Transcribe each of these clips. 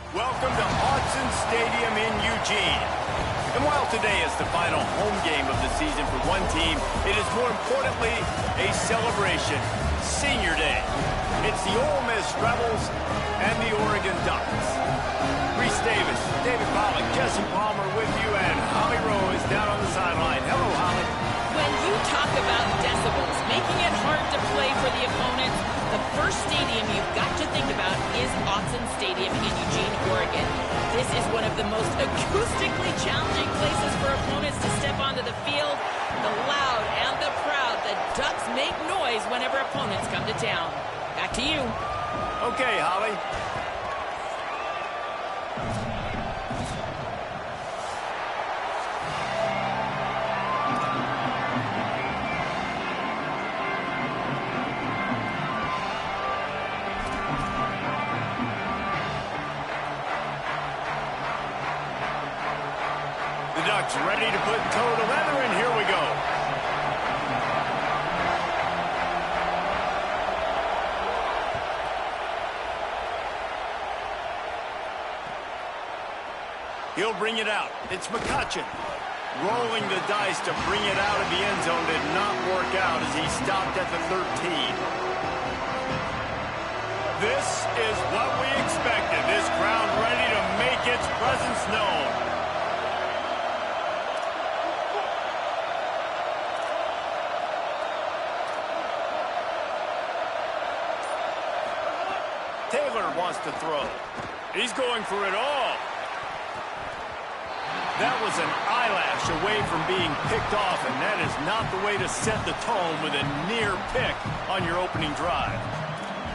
Welcome to Autzen Stadium in Eugene. And while today is the final home game of the season for one team, it is more importantly a celebration. Senior Day. It's the Ole Miss Rebels and the Oregon Ducks. Reese Davis, David Pollock, Jesse Palmer with you, and Holly Rowe is down on the sideline. Hello, Holly. When you talk about decibels, making it hard to play for the opponents, the first stadium you've got to think about is Autzen Stadium in Eugene, Oregon. This is one of the most acoustically challenging places for opponents to step onto the field. The loud and the proud, the Ducks make noise whenever opponents come to town. Back to you. Okay, Holly. The Ducks ready to put toe to leather, and here we go. He'll bring it out. It's McCutcheon. Rolling the dice to bring it out of the end zone did not work out as he stopped at the 13. This is what we expected. This crowd ready to make its presence known. Taylor wants to throw. He's going for it all. That was an eyelash away from being picked off, and that is not the way to set the tone with a near pick on your opening drive.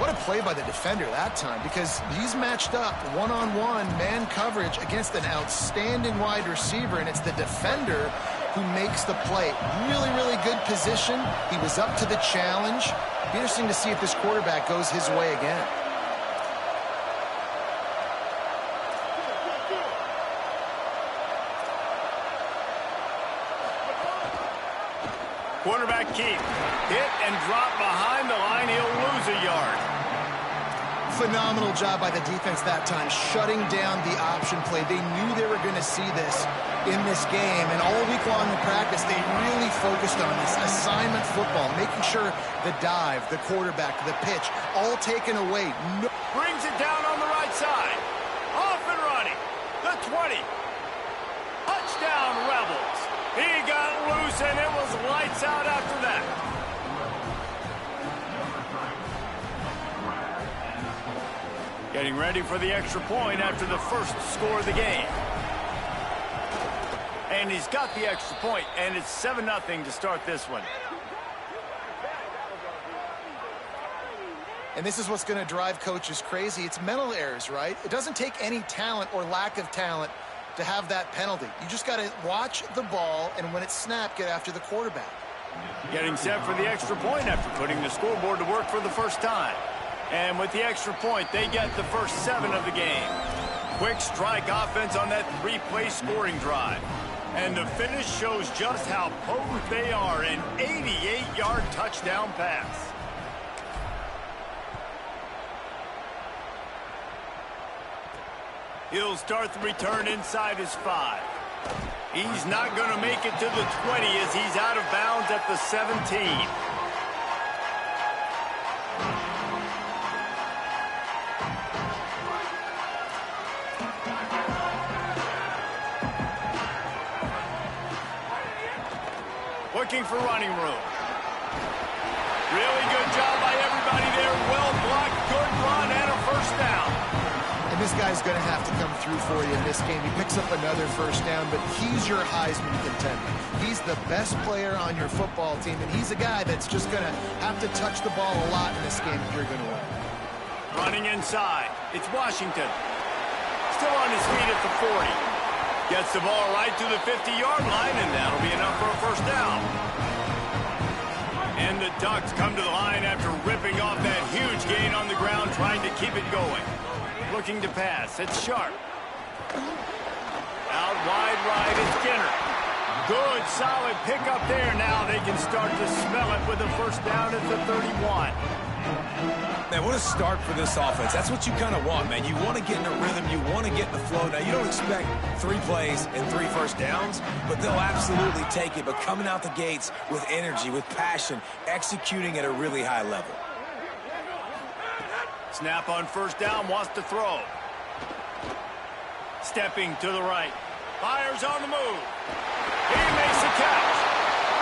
What a play by the defender that time, because he's matched up one-on-one man coverage against an outstanding wide receiver, and it's the defender who makes the play. Really, really good position. He was up to the challenge. Be interesting to see if this quarterback goes his way again. Quarterback keep. Hit and drop behind the line. He'll lose a yard. Phenomenal job by the defense that time, shutting down the option play. They knew they were going to see this in this game, and all week long in practice, they really focused on this assignment football, making sure the dive, the quarterback, the pitch, all taken away. Brings it down on the right side. Off and running. The 20. Touchdown, Rebels. He got loose, and it was lights out after that. Getting ready for the extra point after the first score of the game. And he's got the extra point, and it's 7-0 to start this one. And this is what's going to drive coaches crazy. It's mental errors, right? It doesn't take any talent or lack of talent to have that penalty. You just got to watch the ball, and when it's snapped, get after the quarterback. Getting set for the extra point after putting the scoreboard to work for the first time. And with the extra point, they get the first 7 of the game. Quick strike offense on that 3-play scoring drive. And the finish shows just how potent they are, an 88-yard touchdown pass. He'll start the return inside his 5. He's not going to make it to the 20 as he's out of bounds at the 17. Looking for running room. Really good job by everybody there. Well blocked, good run, and a first down. And this guy's going to have to come through for you in this game. He picks up another first down, but he's your Heisman contender. He's the best player on your football team, and he's a guy that's just going to have to touch the ball a lot in this game if you're going to win. Running inside. It's Washington. Still on his feet at the 40. Gets the ball right to the 50-yard line, and that'll be enough for a first down. And the Ducks come to the line after ripping off that huge gain on the ground, trying to keep it going. Looking to pass. It's Sharp. Out wide right, it's Skinner. Good, solid pickup there. Now they can start to smell it with a first down at the 31. Man, what a start for this offense. That's what you kind of want, man. You want to get in a rhythm. You want to get in the flow. Now, you don't expect 3 plays and 3 first downs, but they'll absolutely take it. But coming out the gates with energy, with passion, executing at a really high level. Snap on first down, wants to throw. Stepping to the right. Fires on the move. He makes the catch.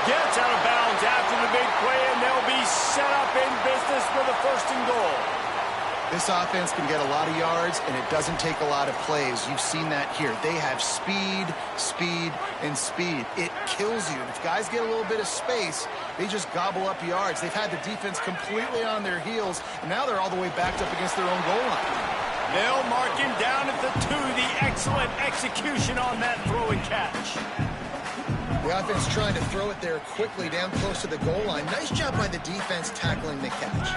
Gets out of bounds after the big play, and they'll be set up in business with a first and goal. This offense can get a lot of yards, and it doesn't take a lot of plays. You've seen that here. They have speed, speed, and speed. It kills you. If guys get a little bit of space, they just gobble up yards. They've had the defense completely on their heels, and now they're all the way backed up against their own goal line. They'll mark him down at the 2. The excellent execution on that throw and catch. The offense trying to throw it there quickly down close to the goal line. Nice job by the defense tackling the catch.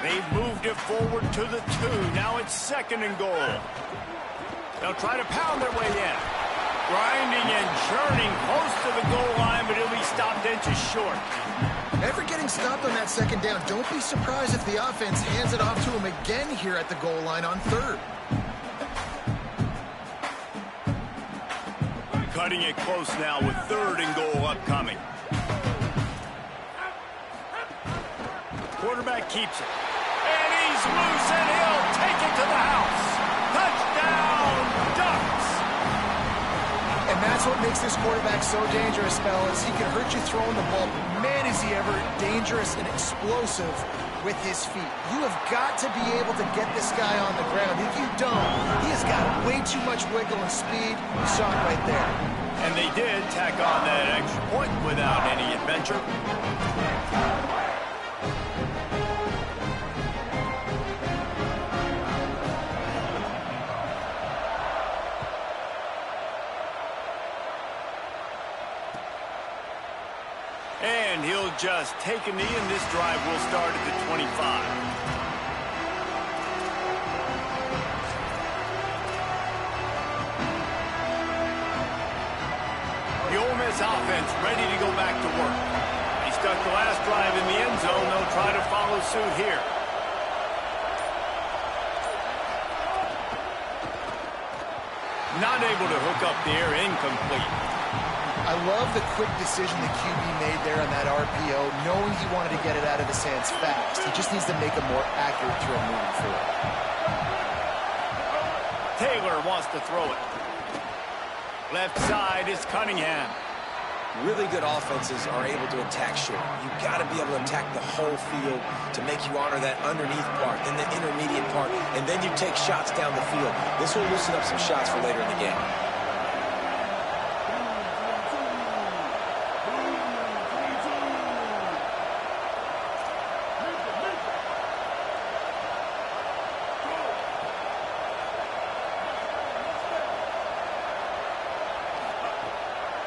They've moved it forward to the 2. Now it's second and goal. They'll try to pound their way in. Grinding and churning close to the goal line, but he'll be stopped inches short. After getting stopped on that second down, don't be surprised if the offense hands it off to him again here at the goal line on 3rd. Cutting it close now with 3rd and goal upcoming. Quarterback keeps it. And he's loose, and he'll take it to the house. Touchdown, Ducks! And that's what makes this quarterback so dangerous, fellas. He can hurt you throwing the ball, but man, is he ever dangerous and explosive with his feet. You have got to be able to get this guy on the ground. If you don't, he has got way too much wiggle and speed. You saw it right there. And they did tack on that extra point without any adventure. And he'll just take a knee, and this drive will start at the 25. The Ole Miss offense ready to go back to work. He stuck the last drive in the end zone. They'll try to follow suit here. Not able to hook up there, incomplete. I love the quick decision the QB made there on that RPO, knowing he wanted to get it out of his hands fast. He just needs to make a more accurate throw moving forward. Taylor wants to throw it. Left side is Cunningham. Really good offenses are able to attack short. You've got to be able to attack the whole field to make you honor that underneath part, then the intermediate part, and then you take shots down the field. This will loosen up some shots for later in the game.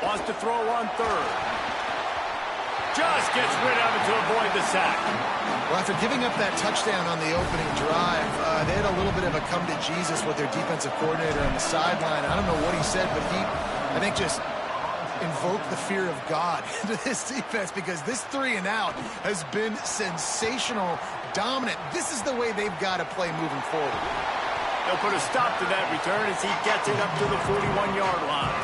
Wants to throw on 3rd. Just gets rid of it to avoid the sack. Well, after giving up that touchdown on the opening drive, they had a little bit of a come to Jesus with their defensive coordinator on the sideline. I don't know what he said, but he, I think, just invoked the fear of God into this defense, because this 3 and out has been sensational, dominant. This is the way they've got to play moving forward. They'll put a stop to that return as he gets it up to the 41-yard line.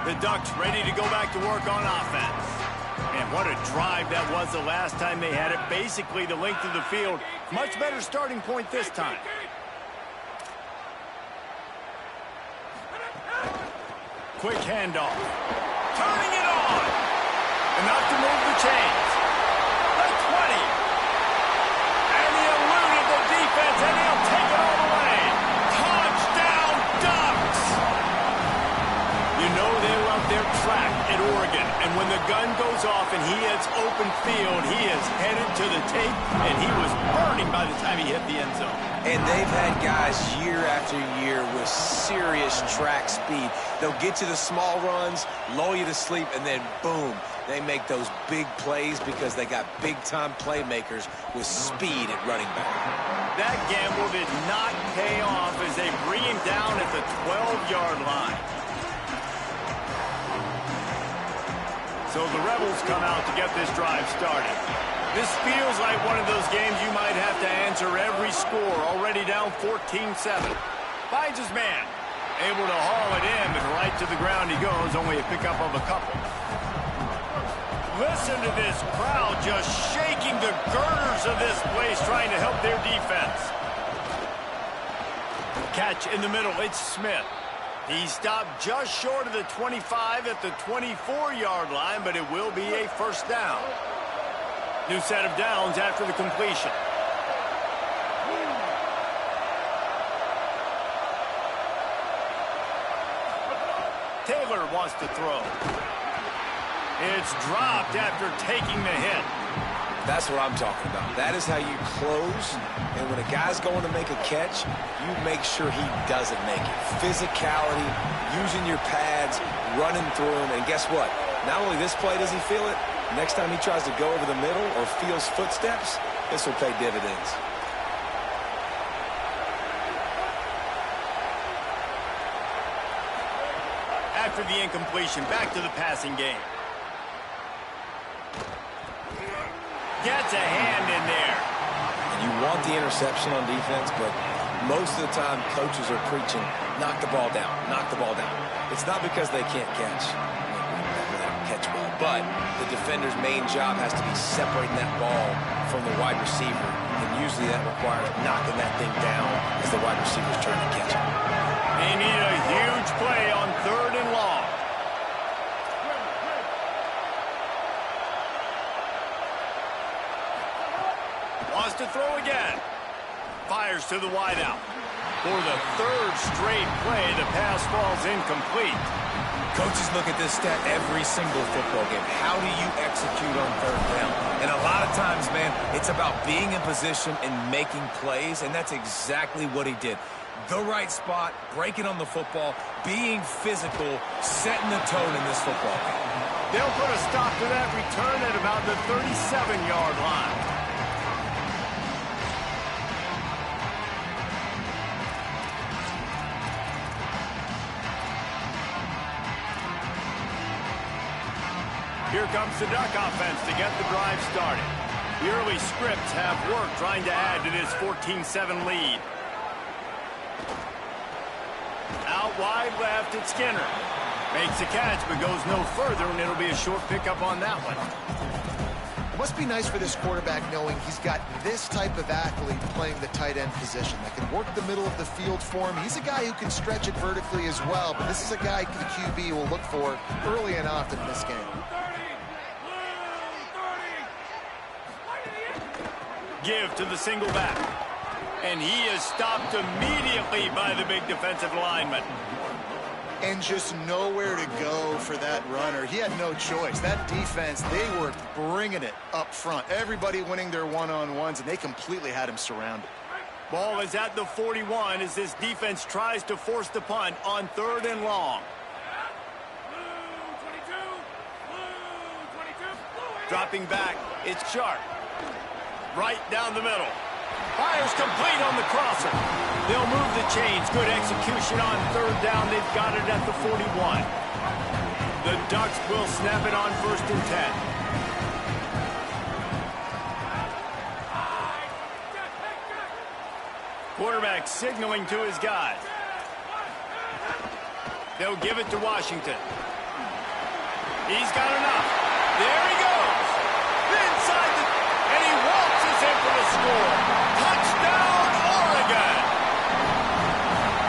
The Ducks ready to go back to work on offense. And what a drive that was the last time they had it. Basically the length of the field. Much better starting point this time. Quick handoff. Turning it on. Enough to move the chains. The 20. And he eluded the defense, and he'll take it all the way. Touchdown, Ducks! You know they love their track at Oregon, and when the gun goes off and he hits open field, he is headed to the tape, and he was burning by the time he hit the end zone. And they've had guys year after year with serious track speed. They'll get you the small runs, lull you to sleep, and then boom, they make those big plays because they got big-time playmakers with speed at running back. That gamble did not pay off as they bring him down at the 12-yard line. So the Rebels come out to get this drive started. This feels like one of those games you might have to answer every score, already down 14-7. Finds his man. Able to haul it in, but right to the ground he goes, only a pickup of a couple. Listen to this crowd just shaking the girders of this place, trying to help their defense. Catch in the middle, it's Smith. He stopped just short of the 25 at the 24-yard line, but it will be a first down. New set of downs after the completion. Taylor wants to throw. It's dropped after taking the hit. That's what I'm talking about. That is how you close. And when a guy's going to make a catch, you make sure he doesn't make it. Physicality, using your pads, running through him. And guess what? Not only this play does he feel it, next time he tries to go over the middle or feels footsteps, this will pay dividends. After the incompletion, back to the passing game. Gets a hand in there. You want the interception on defense, but most of the time coaches are preaching, knock the ball down, knock the ball down. It's not because they can't catch. They don't catch well, but the defender's main job has to be separating that ball from the wide receiver, and usually that requires knocking that thing down as the wide receiver's trying to catch it. They need a huge play on 3rd and long. Wants to throw again. Fires to the wideout. For the 3rd straight play, the pass falls incomplete. Coaches look at this stat every single football game. How do you execute on 3rd down? And a lot of times, man, it's about being in position and making plays, and that's exactly what he did. The right spot, breaking on the football, being physical, setting the tone in this football game. They'll put a stop to that return at about the 37-yard line. Here comes the Duck offense to get the drive started. The early scripts have worked trying to add to this 14-7 lead. Out wide left, it's Skinner. Makes the catch, but goes no further, and it'll be a short pickup on that one. It must be nice for this quarterback knowing he's got this type of athlete playing the tight end position that can work the middle of the field for him. He's a guy who can stretch it vertically as well, but this is a guy the QB will look for early and often in this game. Give to the single back. And he is stopped immediately by the big defensive lineman. And just nowhere to go for that runner. He had no choice. That defense, they were bringing it up front. Everybody winning their one-on-ones, and they completely had him surrounded. Ball is at the 41 as this defense tries to force the punt on 3rd and long. Dropping back, it's Sharp. Right down the middle. Fires complete on the crosser. They'll move the chains. Good execution on 3rd down. They've got it at the 41. The Ducks will snap it on 1st and 10. Quarterback signaling to his guys. They'll give it to Washington. He's got enough. There he goes. Inside the... And he waltzes in for the score. Touchdown, Oregon!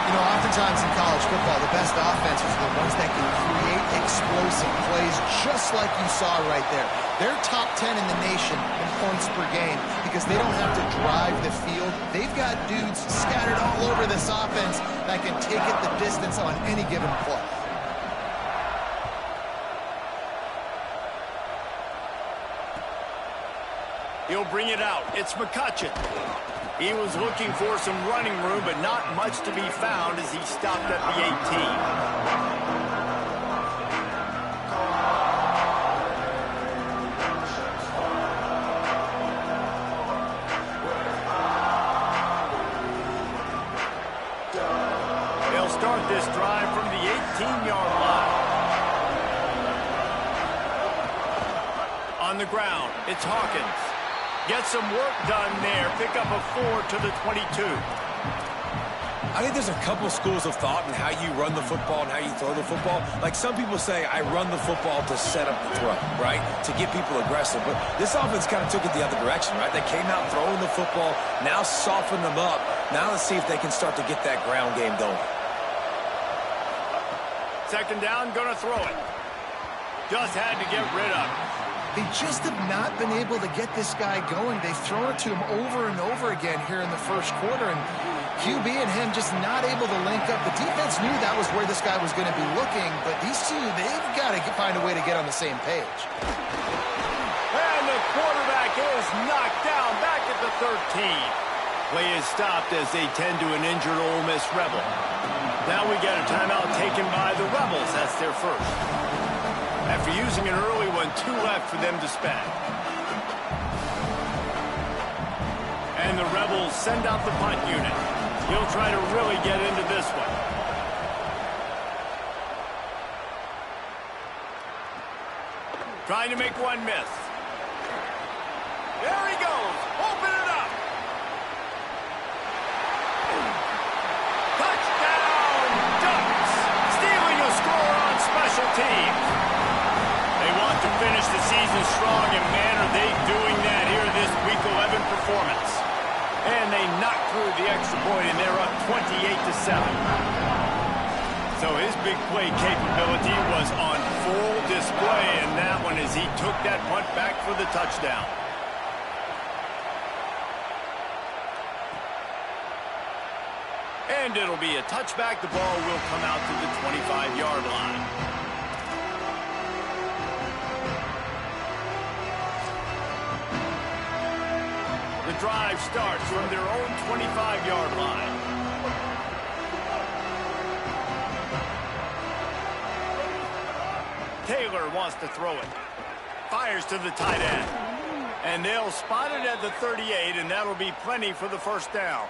You know, oftentimes in college football, the best offenses are the ones that can create explosive plays just like you saw right there. They're top 10 in the nation in points per game because they don't have to drive the field. They've got dudes scattered all over this offense that can take it the distance on any given play. He'll bring it out. It's McCutcheon. He was looking for some running room, but not much to be found as he stopped at the 18. They'll start this drive from the 18-yard line. On the ground, it's Hawkins. Get some work done there. Pick up a 4 to the 22. I think there's a couple schools of thought in how you run the football and how you throw the football. Like some people say, I run the football to set up the throw, right? To get people aggressive. But this offense kind of took it the other direction, right? They came out throwing the football, now soften them up. Now let's see if they can start to get that ground game going. Second down, gonna throw it. Just had to get rid of it. They just have not been able to get this guy going. They've thrown it to him over and over again here in the first quarter, and QB and him just not able to link up. The defense knew that was where this guy was going to be looking, but these two, they've got to find a way to get on the same page. And the quarterback is knocked down back at the 13. Play is stopped as they tend to an injured Ole Miss Rebel. Now we get a timeout taken by the Rebels. That's their first. After using an early one, 2 left for them to spend. And the Rebels send out the punt unit. He'll try to really get into this one. Trying to make one miss. There he goes. Open it up. Touchdown, Ducks. Stealing a score on special teams. They want to finish the season strong, and man, are they doing that here in this Week 11 performance. And they knocked through the extra point, and they're up 28-7. So his big play capability was on full display in that one as he took that punt back for the touchdown. And it'll be a touchback. The ball will come out to the 25-yard line. The drive starts from their own 25-yard line. Taylor wants to throw it. Fires to the tight end. And they'll spot it at the 38, and that'll be plenty for the first down.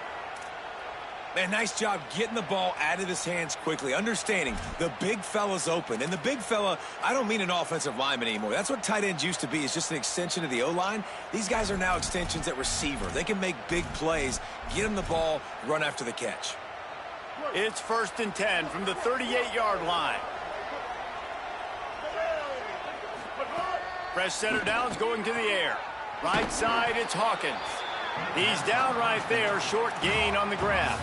Man, nice job getting the ball out of his hands quickly, understanding the big fella's open. And the big fella, I don't mean an offensive lineman anymore. That's what tight ends used to be, is just an extension of the O-line. These guys are now extensions at receiver. They can make big plays, get him the ball, run after the catch. It's 1st and 10 from the 38-yard line. Fresh center down's going to the air. Right side, it's Hawkins. He's down right there, short gain on the grab.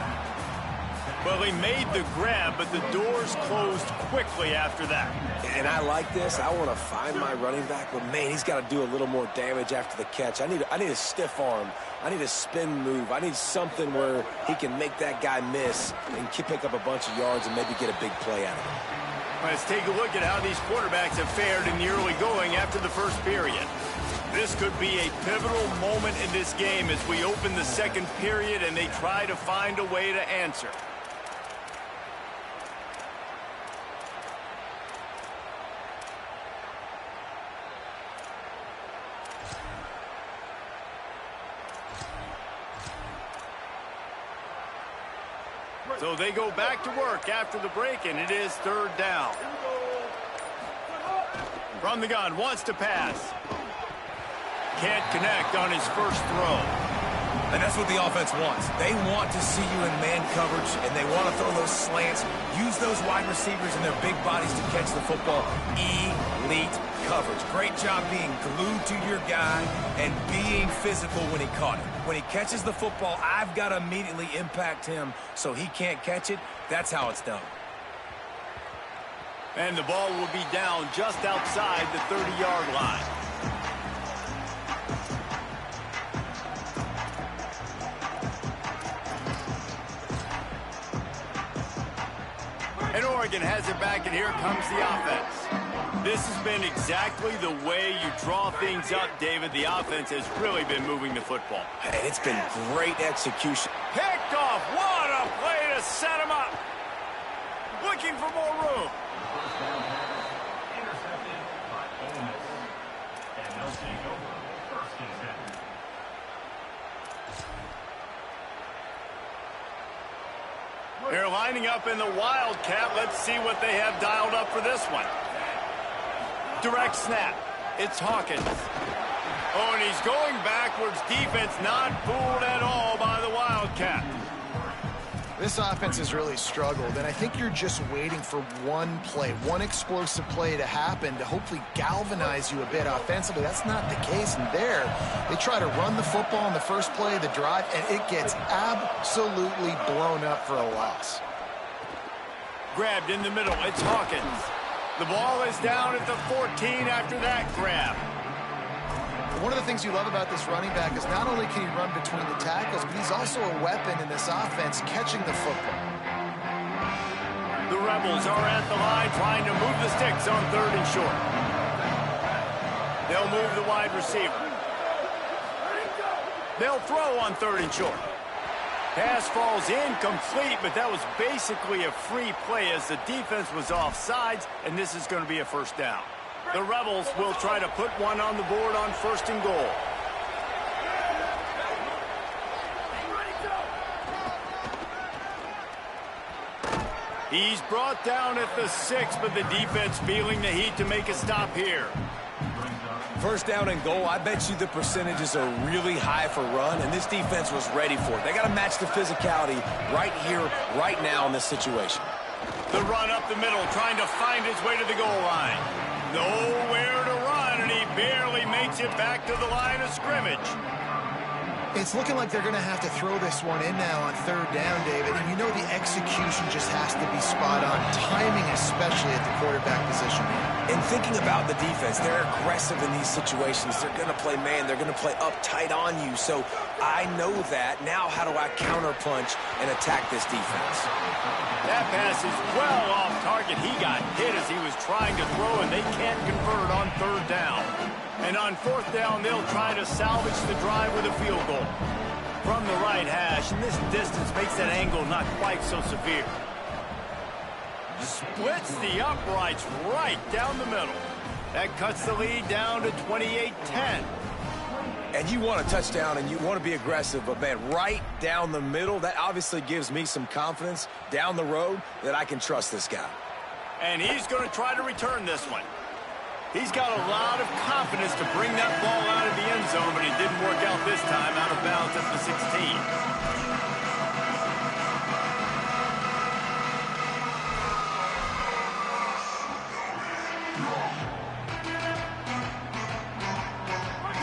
Well, he made the grab, but the doors closed quickly after that. And I like this. I want to find my running back, but, man, he's got to do a little more damage after the catch. I need a stiff arm. I need a spin move. I need something where he can make that guy miss and pick up a bunch of yards and maybe get a big play out of it. Let's take a look at how these quarterbacks have fared in the early going after the first period. This could be a pivotal moment in this game as we open the second period and they try to find a way to answer. So they go back to work after the break, and it is 3rd down. From the gun, wants to pass. Can't connect on his first throw. And that's what the offense wants. They want to see you in man coverage, and they want to throw those slants, use those wide receivers and their big bodies to catch the football. Elite coverage. Great job being glued to your guy and being physical when he caught it. When he catches the football, I've got to immediately impact him so he can't catch it. That's how it's done. And the ball will be down just outside the 30-yard line. And Oregon has it back, and here comes the offense. This has been exactly the way you draw things up, David. The offense has really been moving the football. And it's been great execution. Picked off. What a play to set him up. Looking for more room. Intercepted by Ole Miss. And they'll take over first and 10. They're lining up in the Wildcat. Let's see what they have dialed up for this one. Direct snap. It's Hawkins. Oh, and he's going backwards. Defense not fooled at all by the Wildcat. This offense has really struggled, and I think you're just waiting for one play, one explosive play to happen to hopefully galvanize you a bit offensively. That's not the case, and there, they try to run the football in the first play of the drive, and it gets absolutely blown up for a loss. Grabbed in the middle. It's Hawkins. The ball is down at the 14 after that grab. One of the things you love about this running back is not only can he run between the tackles, but he's also a weapon in this offense catching the football. The Rebels are at the line trying to move the sticks on 3rd and short. They'll move the wide receiver. They'll throw on 3rd and short. Pass falls incomplete, but that was basically a free play as the defense was off sides, and this is going to be a first down. The Rebels will try to put one on the board on 1st and goal. He's brought down at the 6, but the defense feeling the heat to make a stop here. First down and goal, I bet you the percentages are really high for run, and this defense was ready for it. They got to match the physicality right here, right now in this situation. The run up the middle, trying to find his way to the goal line. Nowhere to run, and he barely makes it back to the line of scrimmage. It's looking like they're going to have to throw this one in now on 3rd down, David. And you know the execution just has to be spot on. Timing, especially at the quarterback position. And thinking about the defense, they're aggressive in these situations. They're going to play man. They're going to play up tight on you. So I know that. Now how do I counterpunch and attack this defense? That pass is well off target. He got hit as he was trying to throw, and they can't convert on 3rd down. And on 4th down, they'll try to salvage the drive with a field goal. From the right hash, and this distance makes that angle not quite so severe. Splits the uprights right down the middle. That cuts the lead down to 28-10. And you want a touchdown and you want to be aggressive, but man, right down the middle, that obviously gives me some confidence down the road that I can trust this guy. And he's going to try to return this one. He's got a lot of confidence to bring that ball out of the end zone, but it didn't work out this time, out of bounds at the 16.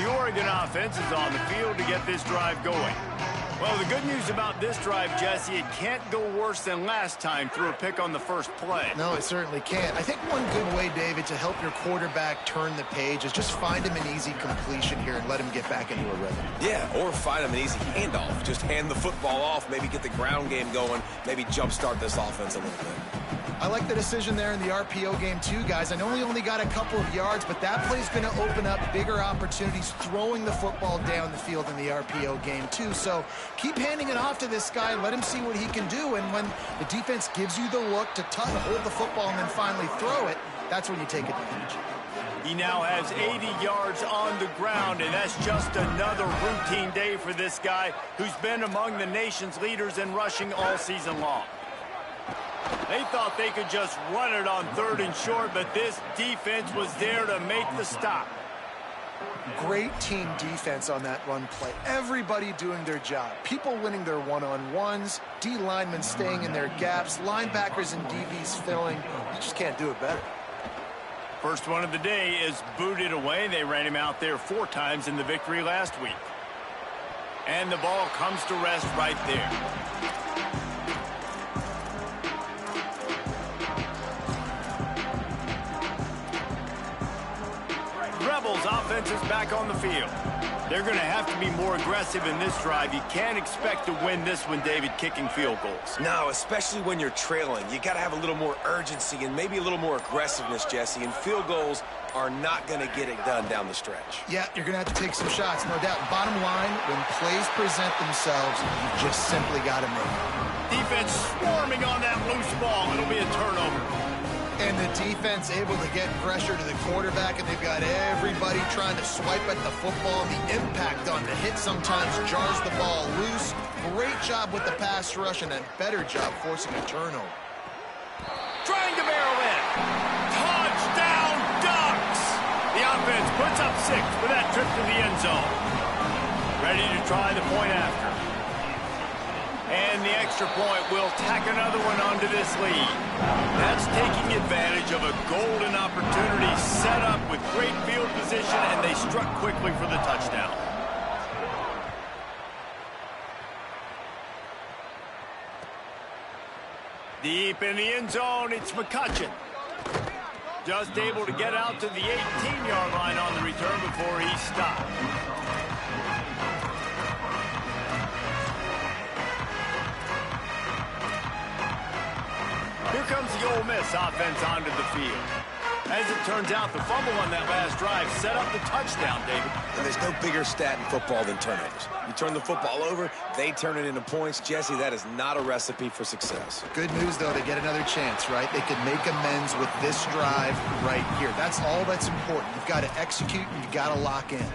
The Oregon offense is on the field to get this drive going. Well, the good news about this drive, Jesse, it can't go worse than last time through a pick on the first play. No, it certainly can't. I think one good way, David, to help your quarterback turn the page is just find him an easy completion here and let him get back into a rhythm. Yeah, or find him an easy handoff. Just hand the football off, maybe get the ground game going, maybe jumpstart this offense a little bit. I like the decision there in the RPO game too, guys. I know he only got a couple of yards, but that play's going to open up bigger opportunities throwing the football down the field in the RPO game too. So keep handing it off to this guy, let him see what he can do, and when the defense gives you the look to hold the football and then finally throw it, that's when you take advantage. He now has 80 yards on the ground, and that's just another routine day for this guy who's been among the nation's leaders in rushing all season long. They thought they could just run it on 3rd and short, but this defense was there to make the stop. Great team defense on that run play. Everybody doing their job. People winning their one-on-ones, D linemen staying in their gaps, linebackers and DBs filling. You just can't do it better. First one of the day is booted away. They ran him out there 4 times in the victory last week. And the ball comes to rest right there. offense is back on the field. They're going to have to be more aggressive in this drive. You can't expect to win this one, David, kicking field goals. No, especially when you're trailing. You got to have a little more urgency and maybe a little more aggressiveness, Jesse. And field goals are not going to get it done down the stretch. Yeah, you're going to have to take some shots, no doubt. Bottom line, when plays present themselves, you just simply got to make them. Defense swarming on that loose ball. It'll be a turnover. And the defense able to get pressure to the quarterback, and they've got everybody trying to swipe at the football. The impact on the hit sometimes jars the ball loose. Great job with the pass rush, and a better job forcing a turnover. Trying to barrel in. Touchdown, Ducks! The offense puts up 6 for that trip to the end zone. Ready to try the point after. And the extra point will tack another one onto this lead. That's taking advantage of a golden opportunity set up with great field position, and they struck quickly for the touchdown. Deep in the end zone, it's McCutcheon. Just able to get out to the 18-yard line on the return before he stopped. Here comes the Ole Miss offense onto the field. As it turns out, the fumble on that last drive set up the touchdown, David. And there's no bigger stat in football than turnovers. You turn the football over, they turn it into points. Jesse, that is not a recipe for success. Good news, though, they get another chance, right? They can make amends with this drive right here. That's all that's important. You've got to execute, and you've got to lock in.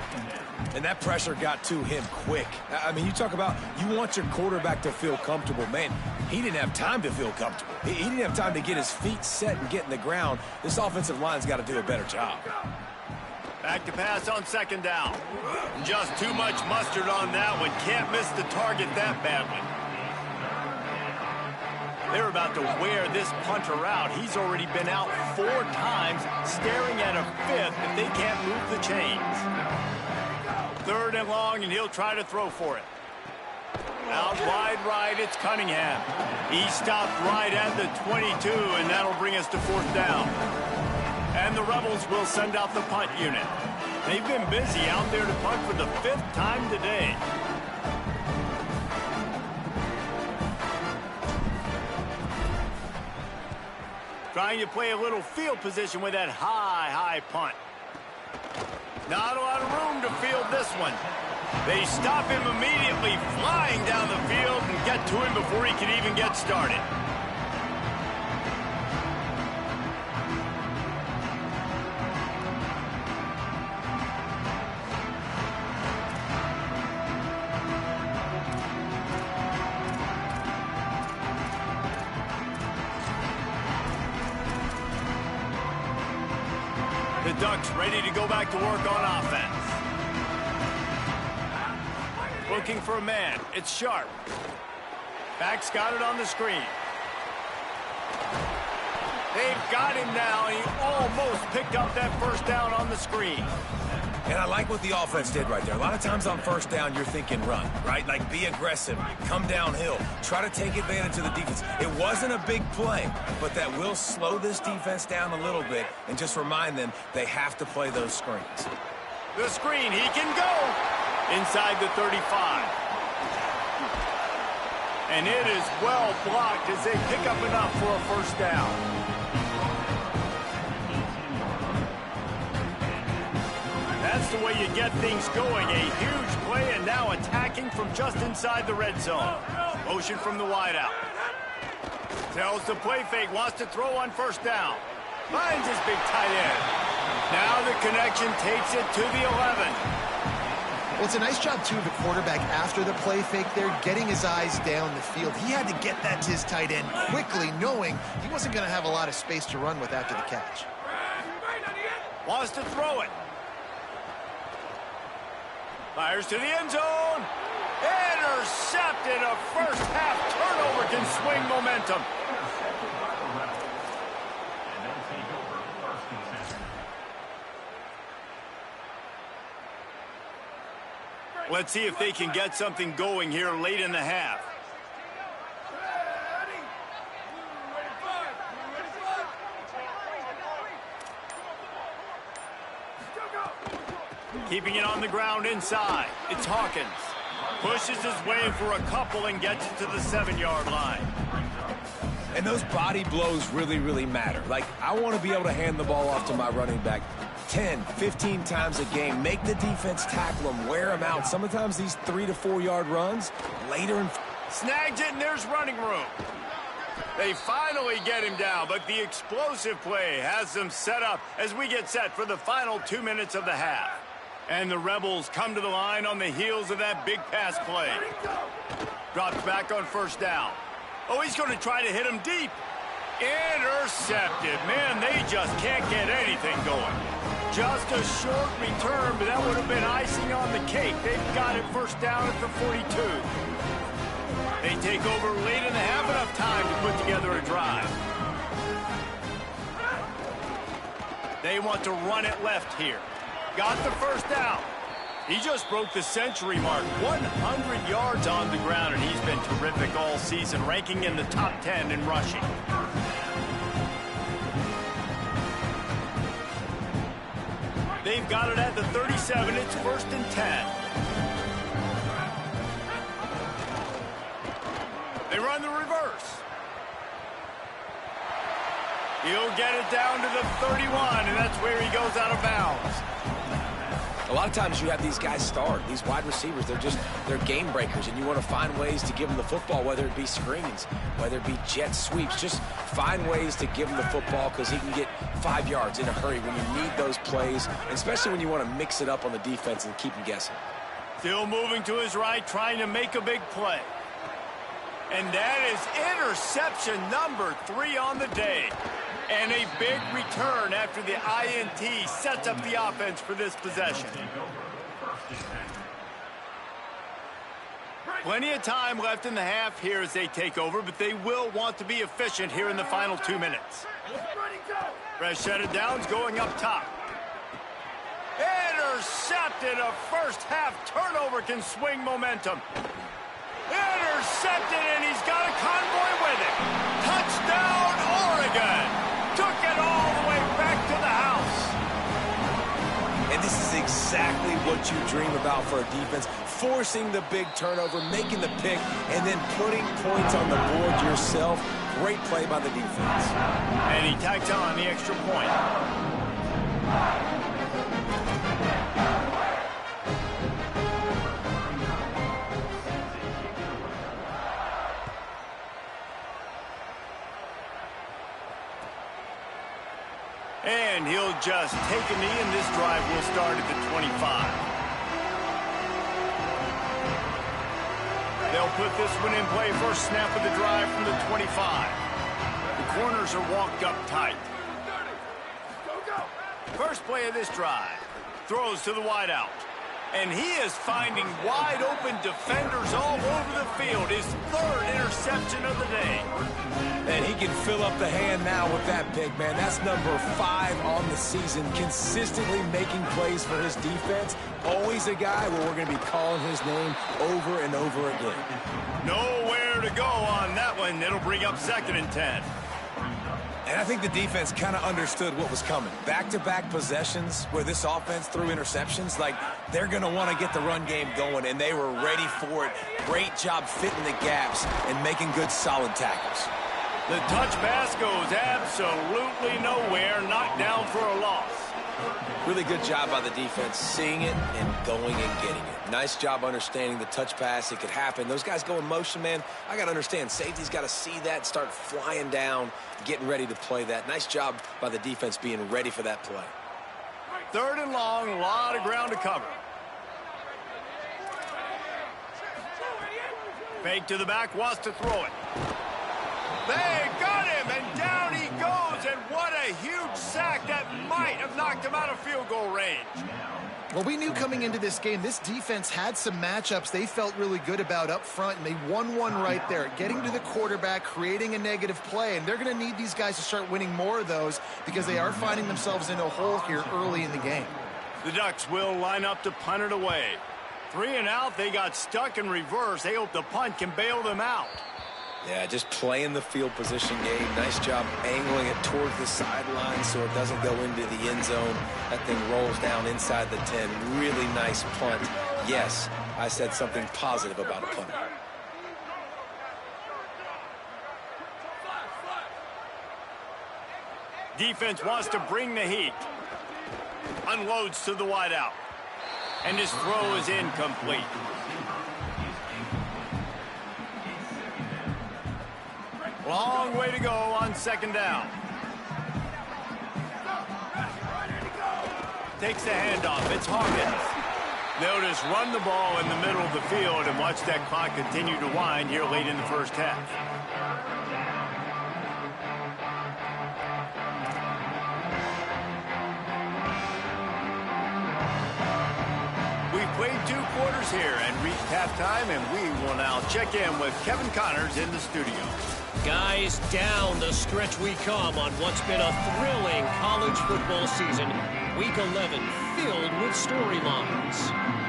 And that pressure got to him quick. I mean, you talk about you want your quarterback to feel comfortable. Man, he didn't have time to feel comfortable. He didn't have time to get his feet set and get in the ground. This offensive line's got to do a better job. Back to pass on second down. Just too much mustard on that one. Can't miss the target that badly. They're about to wear this punter out. He's already been out 4 times, staring at a 5th if they can't move the chains. 3rd and long, and he'll try to throw for it. Out wide right, it's Cunningham. He stopped right at the 22, and that'll bring us to 4th down. And the Rebels will send out the punt unit. They've been busy out there to punt for the 5th time today. Trying to play a little field position with that high punt. Not a lot of room to field this one. They stop him immediately, flying down the field, and get to him before he can even get started. The Ducks ready to go back to work on offense. Looking for a man. It's Sharp. Back's got it on the screen. They've got him now, and he almost picked up that 1st down on the screen. And I like what the offense did right there. A lot of times on 1st down, you're thinking run, right? Like be aggressive, come downhill, try to take advantage of the defense. It wasn't a big play, but that will slow this defense down a little bit and just remind them they have to play those screens. The screen, he can go inside the 35. And it is well blocked as they pick up enough for a 1st down. That's the way you get things going. A huge play, and now attacking from just inside the red zone. Motion from the wideout. Tells the play fake, wants to throw on 1st down. Finds his big tight end. Now the connection takes it to the 11. Well, it's a nice job, too, of the quarterback after the play fake there, getting his eyes down the field. He had to get that to his tight end quickly, knowing he wasn't going to have a lot of space to run with after the catch. Wants to throw it. Fires to the end zone. Intercepted. A 1st half turnover can swing momentum. And they'll take over 1st and 10. Let's see if they can get something going here late in the half. Keeping it on the ground inside. It's Hawkins. Pushes his way for a couple and gets it to the 7-yard line. And those body blows really, really matter. Like, I want to be able to hand the ball off to my running back 10, 15 times a game. Make the defense tackle them, wear them out. Sometimes these 3 to 4 yard runs later in... Snags it, and there's running room. They finally get him down, but the explosive play has them set up as we get set for the final 2 minutes of the half. And the Rebels come to the line on the heels of that big pass play. Drops back on first down. Oh, he's going to try to hit him deep. Intercepted. Man, they just can't get anything going. Just a short return, but that would have been icing on the cake. They've got it first down at the 42. They take over late in the half, enough time to put together a drive. They want to run it left here. Got the first down. He just broke the century mark. 100 yards on the ground, and he's been terrific all season, ranking in the top 10 in rushing. They've got it at the 37. It's 1st and 10. They run the reverse. He'll get it down to the 31, and that's where he goes out of bounds. A lot of times you have these guys start, these wide receivers, they're game breakers, and you want to find ways to give them the football, whether it be screens, whether it be jet sweeps. Just find ways to give him the football because he can get 5 yards in a hurry when you need those plays, especially when you want to mix it up on the defense and keep them guessing. Still moving to his right, trying to make a big play. And that is interception number 3 on the day. And a big return after the INT sets up the offense for this possession. Plenty of time left in the half here as they take over, but they will want to be efficient here in the final 2 minutes. Fresh downs going up top. Intercepted. A first half turnover can swing momentum. Intercepted, and he's got a convoy with it. Touchdown, Oregon. Took it all the way back to the house. And this is exactly what you dream about for a defense. Forcing the big turnover, making the pick, and then putting points on the board yourself. Great play by the defense. And he tacks on the extra point. And he'll just take a knee, and this drive will start at the 25. They'll put this one in play. First snap of the drive from the 25. The corners are walked up tight. First play of this drive. Throws to the wideout. And he is finding wide-open defenders all over the field. His 3rd interception of the day. And he can fill up the hand now with that pick, man. That's number 5 on the season, consistently making plays for his defense. Always a guy where we're going to be calling his name over and over again. Nowhere to go on that one. It'll bring up 2nd and 10. And I think the defense kind of understood what was coming. Back-to-back possessions where this offense threw interceptions, like they're going to want to get the run game going, and they were ready for it. Great job fitting the gaps and making good, solid tackles. The touch pass goes absolutely nowhere, knocked down for a loss. Really good job by the defense, seeing it and going and getting it. Nice job understanding the touch pass. It could happen. Those guys go in motion, man. I got to understand. Safety's got to see that, start flying down, getting ready to play that. Nice job by the defense being ready for that play. 3rd and long, a lot of ground to cover. Fake to the back, wants to throw it. They got him, and down he goes, and what a huge sack that might have knocked him out of field goal range. Well, we knew coming into this game, this defense had some matchups they felt really good about up front, and they won one right there, getting to the quarterback, creating a negative play, and they're going to need these guys to start winning more of those because they are finding themselves in a hole here early in the game. The Ducks will line up to punt it away. 3 and out, they got stuck in reverse. They hope the punt can bail them out. Yeah, just playing the field position game. Nice job angling it towards the sideline so it doesn't go into the end zone. That thing rolls down inside the 10. Really nice punt. Yes, I said something positive about a punt. Defense wants to bring the heat. Unloads to the wideout. And his throw is incomplete. Long way to go on second down. Takes the handoff. It's Hawkins. They'll just run the ball in the middle of the field and watch that clock continue to wind here late in the first half. We've played 2 quarters here and reached halftime, and we will now check in with Kevin Connors in the studio. Guys, down the stretch we come on what's been a thrilling college football season. Week 11 filled with storylines.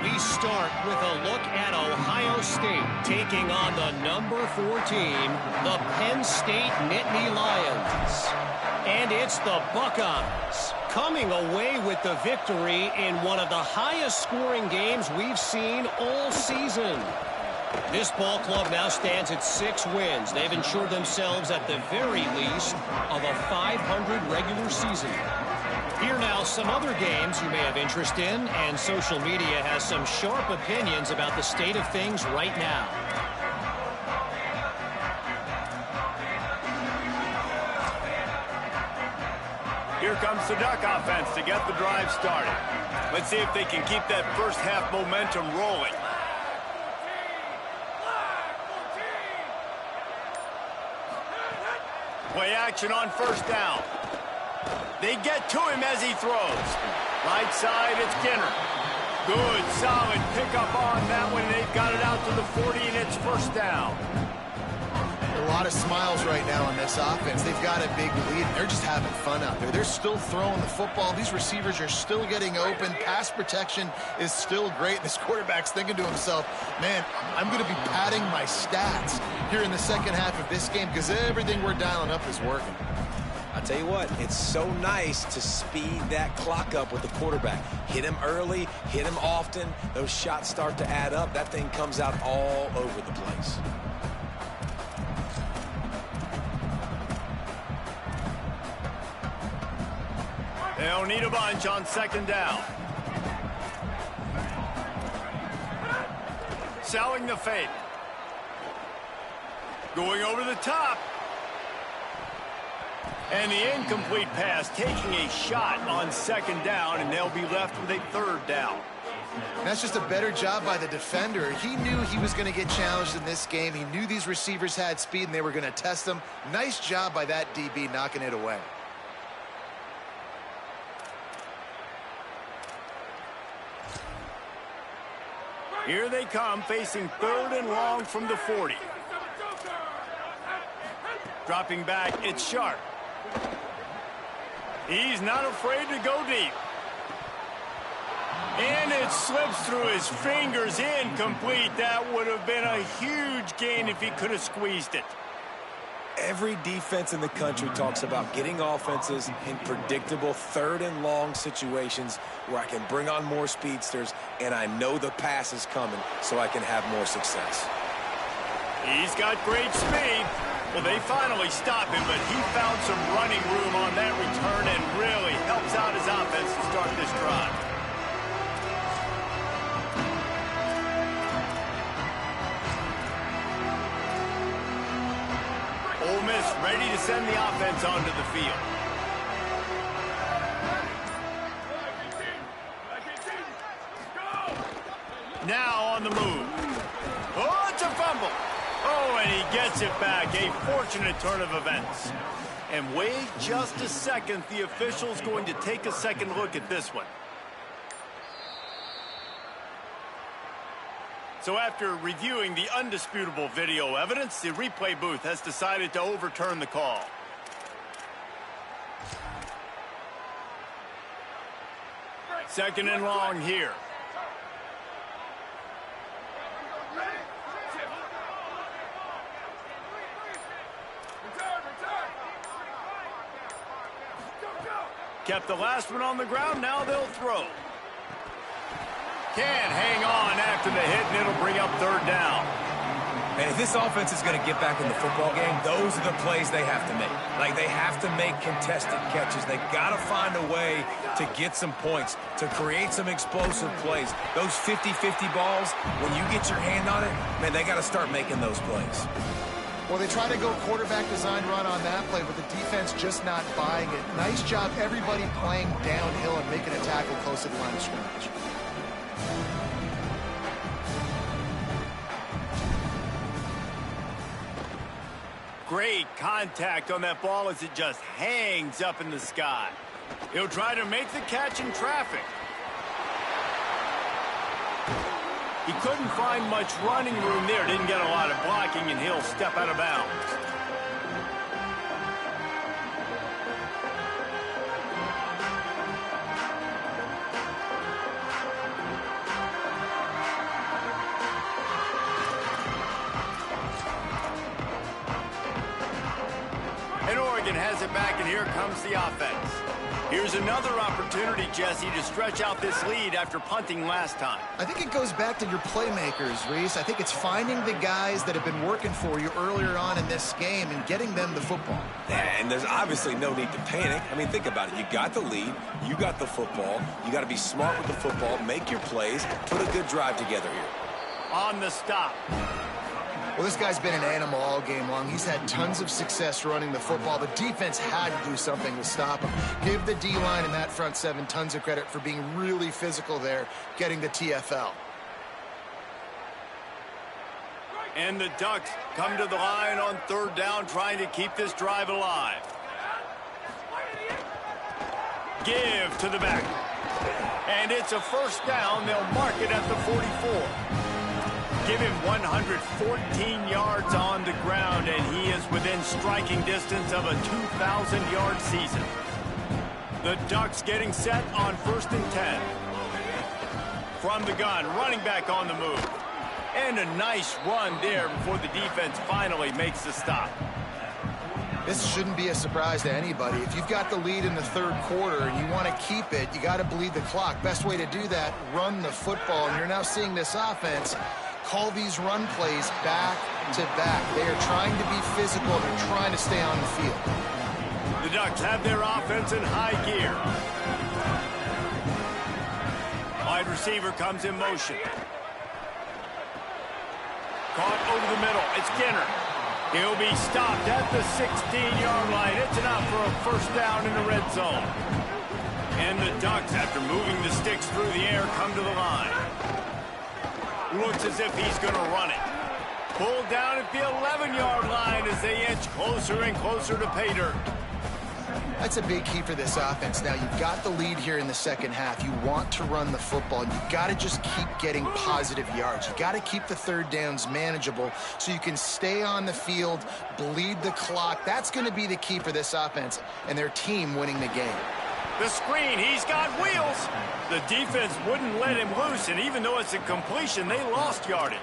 We start with a look at Ohio State taking on the number 4 team, the Penn State Nittany Lions. And it's the Buckeyes coming away with the victory in one of the highest scoring games we've seen all season. This ball club now stands at 6 wins. They've ensured themselves at the very least of a 500 regular season. Here now some other games you may have interest in, and social media has some sharp opinions about the state of things right now. Here comes the Duck offense to get the drive started. Let's see if they can keep that first half momentum rolling. Play action on first down. They get to him as he throws. Right side, it's Ginner. Good, solid pickup on that one. They've got it out to the 40, and it's first down. A lot of smiles right now on this offense. They've got a big lead. They're just having fun out there. They're still throwing the football. These receivers are still getting open. Pass protection is still great. This quarterback's thinking to himself, man, I'm going to be padding my stats here in the second half of this game because everything we're dialing up is working. I'll tell you what, it's so nice to speed that clock up with the quarterback. Hit him early, hit him often. Those shots start to add up. That thing comes out all over the place. They'll need a bunch on second down. Selling the fake. Going over the top. And the incomplete pass, taking a shot on second down, and they'll be left with a third down. That's just a better job by the defender. He knew he was going to get challenged in this game. He knew these receivers had speed, and they were going to test him. Nice job by that DB knocking it away. Here they come, facing third and long from the 40. Dropping back, it's Sharp. He's not afraid to go deep. And it slips through his fingers, incomplete. That would have been a huge gain if he could have squeezed it. Every defense in the country talks about getting offenses in predictable third and long situations where I can bring on more speedsters and I know the pass is coming so I can have more success. He's got great speed. Well, they finally stop him, but he found some running room on that return and really helps out his offense to start this drive. Ole Miss ready to send the offense onto the field. Now on the move. Oh, it's a fumble. Oh, and he gets it back. A fortunate turn of events. And wait just a second. The official's going to take a second look at this one. So after reviewing the undisputable video evidence, the replay booth has decided to overturn the call. Second and long here. kept the last one on the ground. Now they'll throw. Can't hang on after the hit, and it'll bring up third down. And if this offense is going to get back in the football game, those are the plays they have to make. Like, they have to make contested catches. They got to find a way to get some points, to create some explosive plays. Those 50-50 balls, when you get your hand on it, man, they got to start making those plays. Well, they try to go quarterback design run on that play, but the defense just not buying it. Nice job, everybody playing downhill and making a tackle close to the line of scrimmage. Great contact on that ball as it just hangs up in the sky. He'll try to make the catch in traffic. He couldn't find much running room there. Didn't get a lot of blocking, and he'll step out of bounds. And Oregon has it back, and here comes the offense. Here's another opportunity, Jesse, to stretch out this lead after punting last time. I think it goes back to your playmakers, Reese. I think it's finding the guys that have been working for you earlier on in this game and getting them the football. And there's obviously no need to panic. I mean, think about it. You got the lead. You got the football. You got to be smart with the football, make your plays, put a good drive together here. On the stop. Well, this guy's been an animal all game long. He's had tons of success running the football. The defense had to do something to stop him. Give the D-line and that front seven tons of credit for being really physical there, getting the TFL. And the Ducks come to the line on third down, trying to keep this drive alive. Give to the back. And it's a first down. They'll mark it at the 44. Give him 114 yards on the ground, and he is within striking distance of a 2,000-yard season. The Ducks getting set on 1st and 10. From the gun, running back on the move. And a nice run there before the defense finally makes the stop. This shouldn't be a surprise to anybody. If you've got the lead in the third quarter and you want to keep it, you got to bleed the clock. Best way to do that, run the football. And you're now seeing this offense call these run plays back to back. They are trying to be physical. They're trying to stay on the field. The Ducks have their offense in high gear. Wide receiver comes in motion. Caught over the middle. It's Ginner. He'll be stopped at the 16-yard line. It's enough for a first down in the red zone. And the Ducks, after moving the sticks through the air, come to the line. Looks as if he's going to run it. Pulled down at the 11-yard line as they inch closer and closer to pay dirt. That's a big key for this offense. Now, you've got the lead here in the second half. You want to run the football. You've got to just keep getting positive yards. You've got to keep the third downs manageable so you can stay on the field, bleed the clock. That's going to be the key for this offense and their team winning the game. The screen, he's got wheels. The defense wouldn't let him loose, and even though it's a completion, they lost yardage.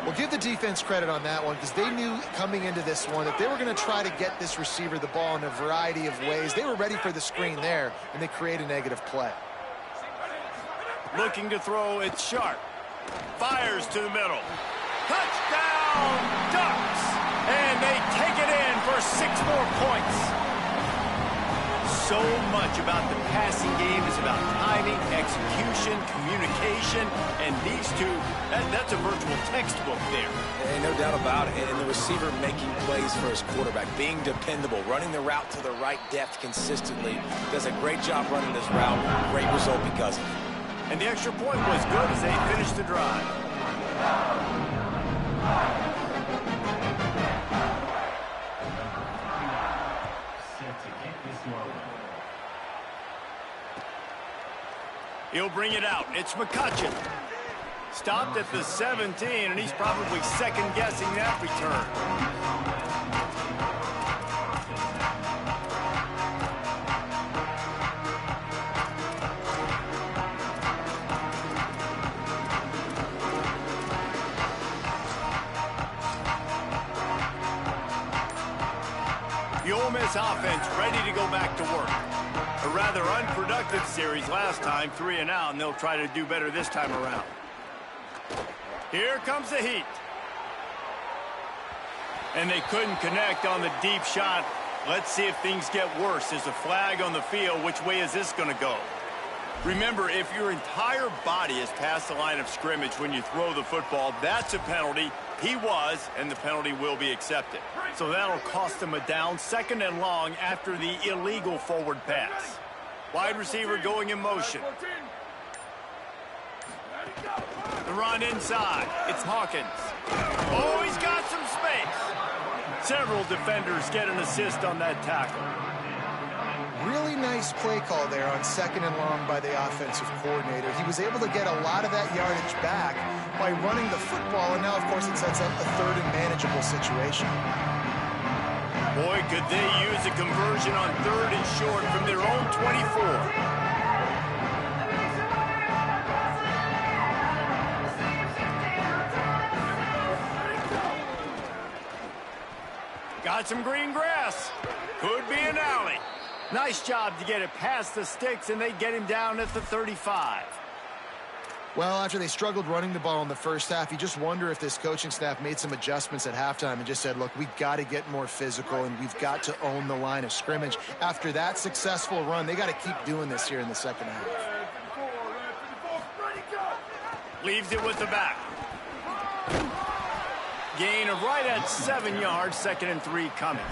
Well, give the defense credit on that one because they knew coming into this one that they were going to try to get this receiver the ball in a variety of ways. They were ready for the screen there, and they create a negative play. Looking to throw, it's Sharp. Fires to the middle. Touchdown, Ducks! And they take it in for 6 more points. So much about the passing game is about timing, execution, communication, and these two, that's a virtual textbook there. And no doubt about it. And the receiver making plays for his quarterback, being dependable, running the route to the right depth consistently. Does a great job running this route. Great result because of it. And the extra point was good as they finished the drive. He'll bring it out. It's McCutcheon. Stopped at the 17, and he's probably second-guessing that return. The Ole Miss offense ready to go back to work. A rather unproductive series last time, 3 and out, and they'll try to do better this time around. Here comes the heat. And they couldn't connect on the deep shot. Let's see if things get worse. There's a flag on the field. Which way is this going to go? Remember, if your entire body is past the line of scrimmage when you throw the football, that's a penalty. He was, and the penalty will be accepted. So that'll cost him a down, 2nd and long after the illegal forward pass. Wide receiver going in motion. The run inside. It's Hawkins. Oh, he's got some space. Several defenders get an assist on that tackle. Really nice play call there on 2nd and long by the offensive coordinator. He was able to get a lot of that yardage back by running the football, and now, of course, it sets up a 3rd and manageable situation. Boy, could they use a conversion on 3rd and short from their own 24. Got some green grass. Could be an alley. Nice job to get it past the sticks, and they get him down at the 35. Well, after they struggled running the ball in the first half, you just wonder if this coaching staff made some adjustments at halftime and just said, look, we've got to get more physical, and we've got to own the line of scrimmage. After that successful run, they got to keep doing this here in the second half. Leaves it with the back. Gain of right at 7 yards, 2nd and 3 coming.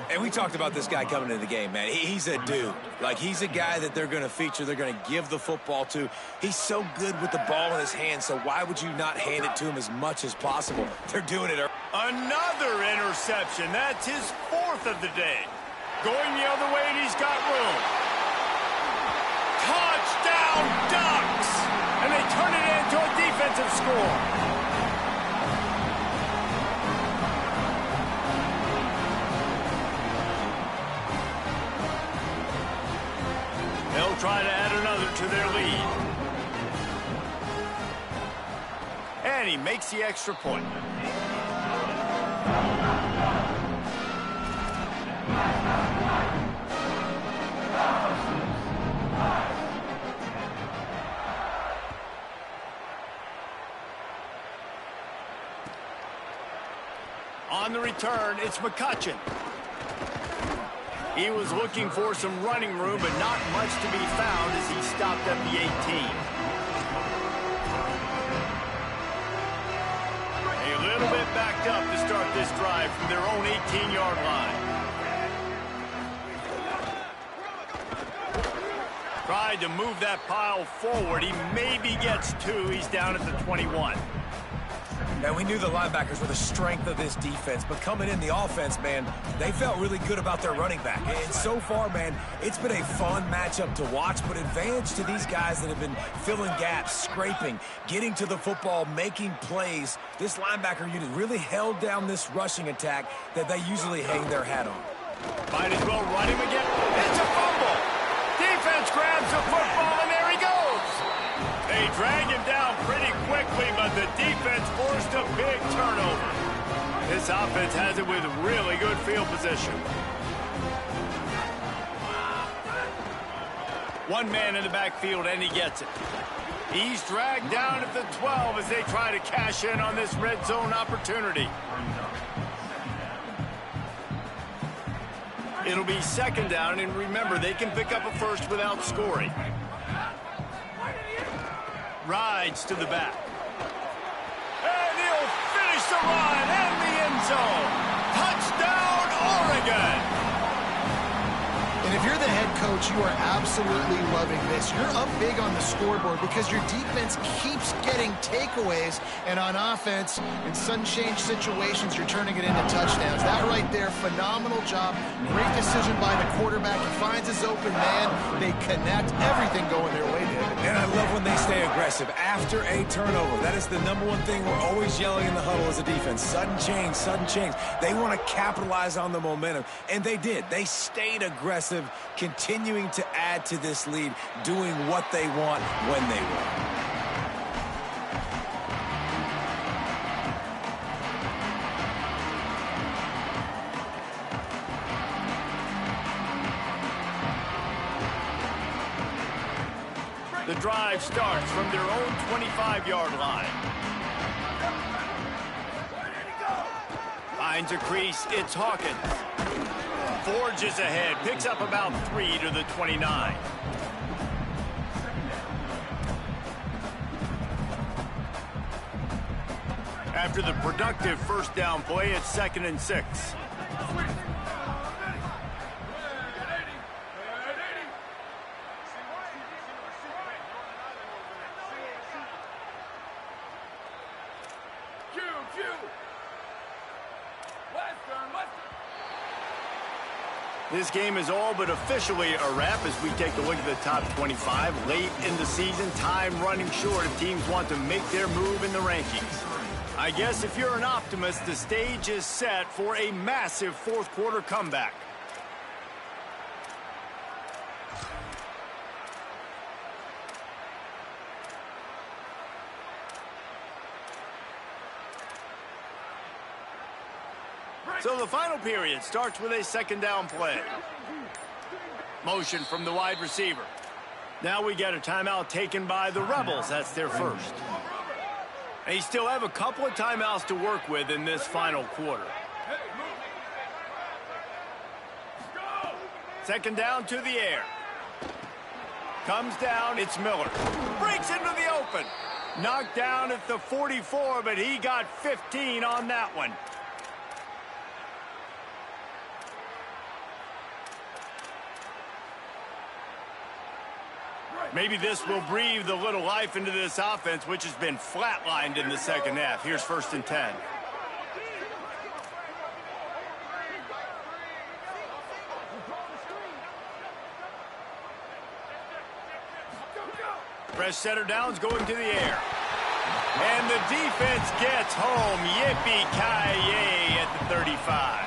And we talked about this guy coming into the game, man. He's a dude. Like, he's a guy that they're going to feature, they're going to give the football to. He's so good with the ball in his hands, so why would you not hand it to him as much as possible? They're doing it. Another interception. That's his 4th of the day. Going the other way, and he's got room. Touchdown, Ducks! And they turn it into a defensive score. They'll try to add another to their lead. And he makes the extra point. On the return, it's McCutcheon. He was looking for some running room, but not much to be found as he stopped at the 18. A little bit backed up to start this drive from their own 18-yard line. Tried to move that pile forward. He maybe gets 2. He's down at the 21. And we knew the linebackers were the strength of this defense, but coming in the offense, man, they felt really good about their running back. And so far, man, it's been a fun matchup to watch, but advantage to these guys that have been filling gaps, scraping, getting to the football, making plays. This linebacker unit really held down this rushing attack that they usually hang their hat on. Might as well run him again. It's a fumble. Defense grabs the football, and there he goes. They drag him down pretty quickly, but the defense forced a big turnover. This offense has it with really good field position. One man in the backfield, and he gets it. He's dragged down at the 12 as they try to cash in on this red zone opportunity. It'll be 2nd down, and remember, they can pick up a first without scoring. Rides to the back. And he'll finish the run in the end zone. Touchdown, Oregon! And if you're the head coach, you are absolutely loving this. You're up big on the scoreboard because your defense keeps getting takeaways, and on offense, in sudden change situations, you're turning it into touchdowns. That right there, phenomenal job. Great decision by the quarterback. He finds his open man. They connect. Everything going their way, David. And I love when they stay aggressive after a turnover. That is the #1 thing we're always yelling in the huddle as a defense. Sudden change, sudden change. They want to capitalize on the momentum, and they did. They stayed aggressive, continuing to add to this lead, doing what they want when they want. drive starts from their own 25-yard line. Finds a crease, it's Hawkins. Forges ahead, picks up about 3 to the 29. After the productive first down play, it's 2nd and 6. This game is all but officially a wrap as we take a look at the top 25. Late in the season, time running short if teams want to make their move in the rankings. I guess if you're an optimist, the stage is set for a massive fourth quarter comeback. So the final period starts with a 2nd down play. Motion from the wide receiver. Now we get a timeout taken by the Rebels. That's their first. They still have a couple of timeouts to work with in this final quarter. 2nd down to the air. Comes down, it's Miller. Breaks into the open. Knocked down at the 44, but he got 15 on that one. Maybe this will breathe a little life into this offense, which has been flatlined in the second half. Here's 1st and 10. Press center downs going to the air. And the defense gets home. Yippee-ki-yay at the 35.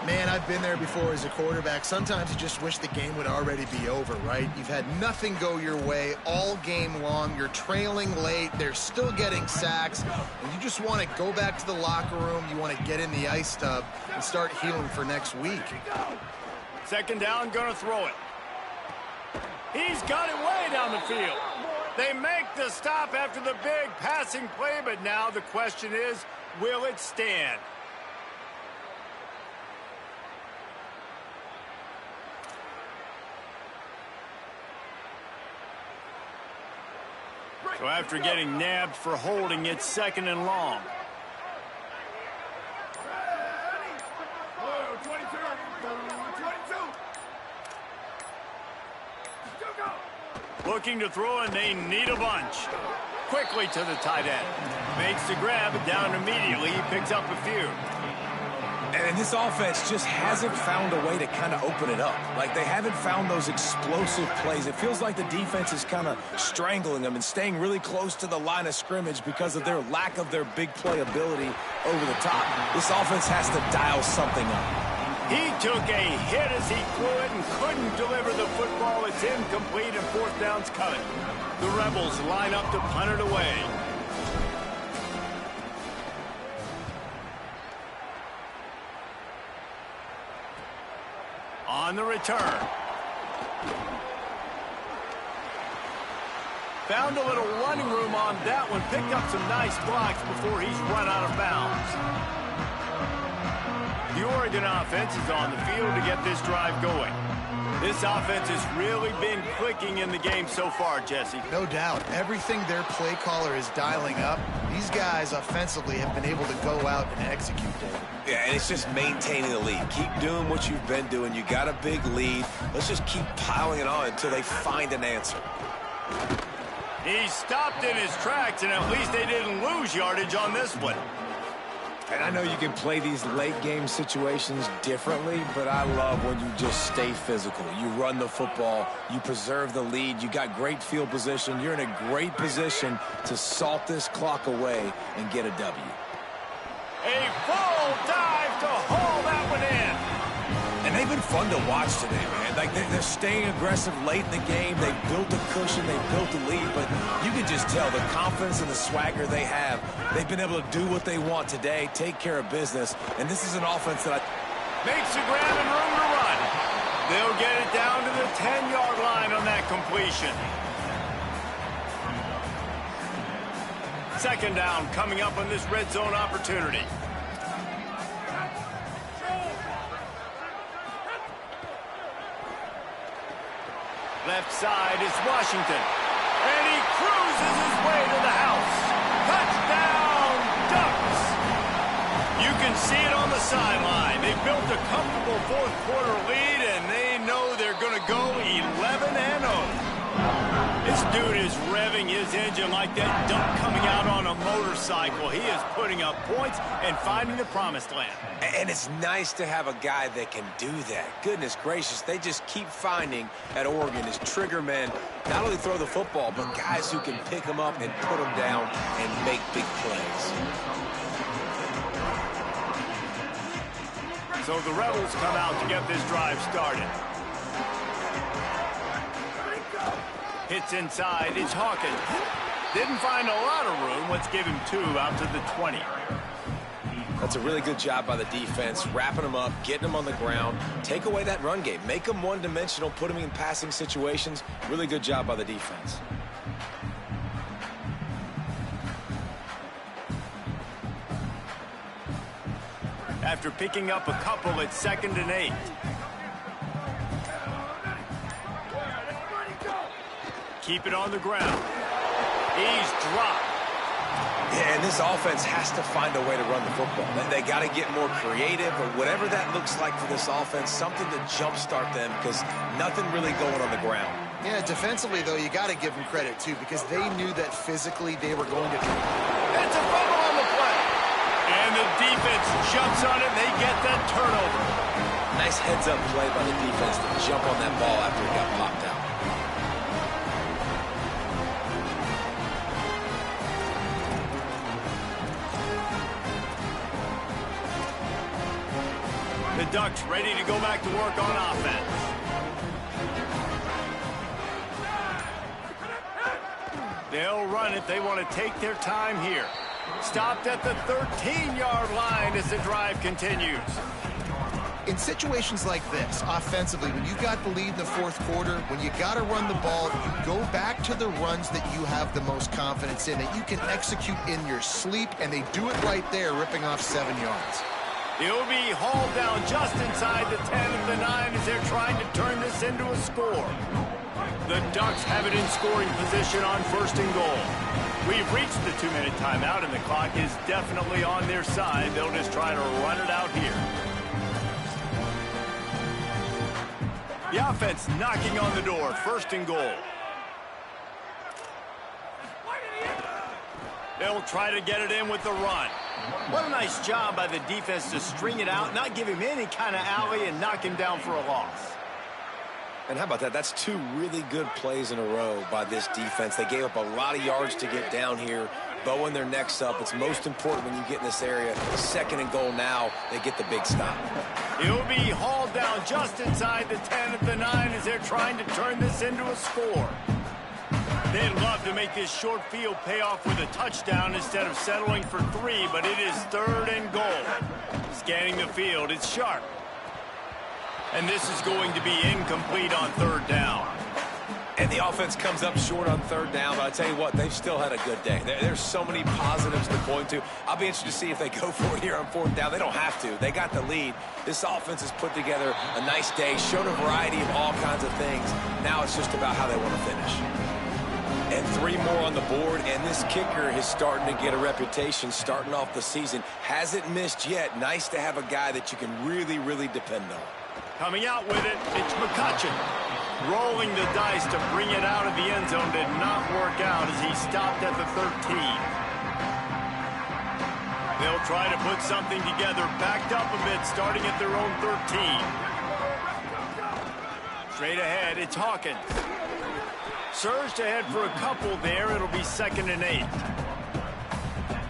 Man, I've been there before as a quarterback. Sometimes you just wish the game would already be over, right? You've had nothing go your way all game long. You're trailing late. They're still getting sacks. And you just want to go back to the locker room. You want to get in the ice tub and start healing for next week. 2nd down, going to throw it. He's got it way down the field. They make the stop after the big passing play, but now the question is, will it stand? So after getting nabbed for holding, it's 2nd and long. Looking to throw, and they need a bunch. Quickly to the tight end. Makes the grab, down immediately. He picks up a few. And this offense just hasn't found a way to kind of open it up. Like, they haven't found those explosive plays. It feels like the defense is kind of strangling them and staying really close to the line of scrimmage because of their lack of their big play ability over the top. This offense has to dial something up. He took a hit as he threw it and couldn't deliver the football. It's incomplete and 4th down's coming. The Rebels line up to punt it away. On the return. Found a little running room on that one. Picked up some nice blocks before he's run out of bounds. The Oregon offense is on the field to get this drive going. This offense has really been clicking in the game so far, Jesse. No doubt. Everything their play caller is dialing up, these guys offensively have been able to go out and execute, David. Yeah, and it's just maintaining the lead. Keep doing what you've been doing. You got a big lead. Let's just keep piling it on until they find an answer. He stopped in his tracks, and at least they didn't lose yardage on this one. And I know you can play these late-game situations differently, but I love when you just stay physical. You run the football, you preserve the lead, you got great field position, you're in a great position to salt this clock away and get a W. A full dive to haul that one in. And they've been fun to watch today, man. Like, they're staying aggressive late in the game. They've built a cushion. They've built a lead. But you can just tell the confidence and the swagger they have. They've been able to do what they want today, take care of business. And this is an offense that makes the grab and room to run. They'll get it down to the 10-yard line on that completion. Second down coming up on this red zone opportunity. Left side is Washington. And he cruises his way to the house. Touchdown, Ducks! You can see it on the sideline. They built a comfortable fourth quarter lead, and they know they're going to go 11-0. This dude is revving his engine like that duck coming out on a motorcycle. He is putting up points and finding the promised land. And it's nice to have a guy that can do that. Goodness gracious, they just keep finding at Oregon is trigger men. Not only throw the football, but guys who can pick them up and put them down and make big plays. So the Rebels come out to get this drive started. Hits inside, it's Hawkins. Didn't find a lot of room. Let's give him 2 out to the 20. That's a really good job by the defense, wrapping them up, getting them on the ground. Take away that run game. Make them one-dimensional, put them in passing situations. Really good job by the defense. After picking up a couple, it's 2nd and 8. Keep it on the ground. He's dropped. Yeah, and this offense has to find a way to run the football. They got to get more creative or whatever that looks like for this offense, something to jumpstart them because nothing really going on the ground. Yeah, defensively, though, you got to give them credit, too, because they knew that physically they were going to... It's a fumble on the play. And the defense jumps on it, and they get that turnover. Nice heads-up play by the defense to jump on that ball after it got popped out. The Ducks ready to go back to work on offense. They'll run it. They want to take their time here. Stopped at the 13-yard line as the drive continues. In situations like this, offensively, when you got the lead in the fourth quarter, when you got to run the ball, you go back to the runs that you have the most confidence in, that you can execute in your sleep, and they do it right there, ripping off 7 yards. He'll be hauled down just inside the 10 of the 9 as they're trying to turn this into a score. The Ducks have it in scoring position on 1st and goal. We've reached the 2-minute timeout, and the clock is definitely on their side. They'll just try to run it out here. The offense knocking on the door, 1st and goal. They'll try to get it in with the run. What a nice job by the defense to string it out, not give him any kind of alley, and knock him down for a loss. And how about that? That's 2 really good plays in a row by this defense. They gave up a lot of yards to get down here, bowing their necks up. It's most important when you get in this area. 2nd and goal now, they get the big stop. He'll be hauled down just inside the 10 of the 9 as they're trying to turn this into a score. They'd love to make this short field pay off with a touchdown instead of settling for 3, but it is 3rd and goal. Scanning the field, it's Sharp. And this is going to be incomplete on 3rd down. And the offense comes up short on 3rd down, but I tell you what, they've still had a good day. There's so many positives to point to. I'll be interested to see if they go for it here on 4th down. They don't have to. They got the lead. This offense has put together a nice day, showed a variety of all kinds of things. Now it's just about how they want to finish. And 3 more on the board, and this kicker is starting to get a reputation starting off the season. Hasn't missed yet. Nice to have a guy that you can really, really depend on. Coming out with it, it's McCutcheon. Rolling the dice to bring it out of the end zone did not work out as he stopped at the 13. They'll try to put something together, backed up a bit, starting at their own 13. Straight ahead, it's Hawkins. Surged ahead for a couple there. It'll be 2nd and 8.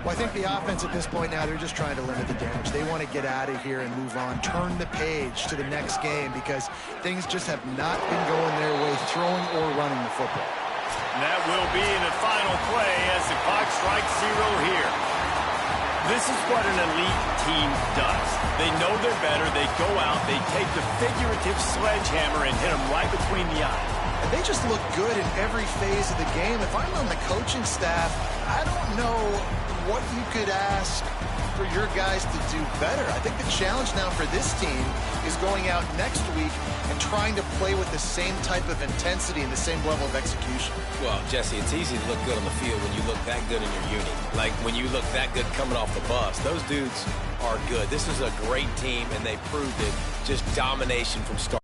Well, I think the offense at this point now, they're just trying to limit the damage. They want to get out of here and move on, turn the page to the next game because things just have not been going their way, throwing or running the football. And that will be in the final play as the clock strikes 0 here. This is what an elite team does. They know they're better. They go out. They take the figurative sledgehammer and hit them right between the eyes. and they just look good in every phase of the game. If I'm on the coaching staff, I don't know what you could ask for your guys to do better. I think the challenge now for this team is going out next week and trying to play with the same type of intensity and the same level of execution. Well, Jesse, it's easy to look good on the field when you look that good in your unit. Like when you look that good coming off the bus. Those dudes are good. This is a great team, and they proved it. Just domination from start.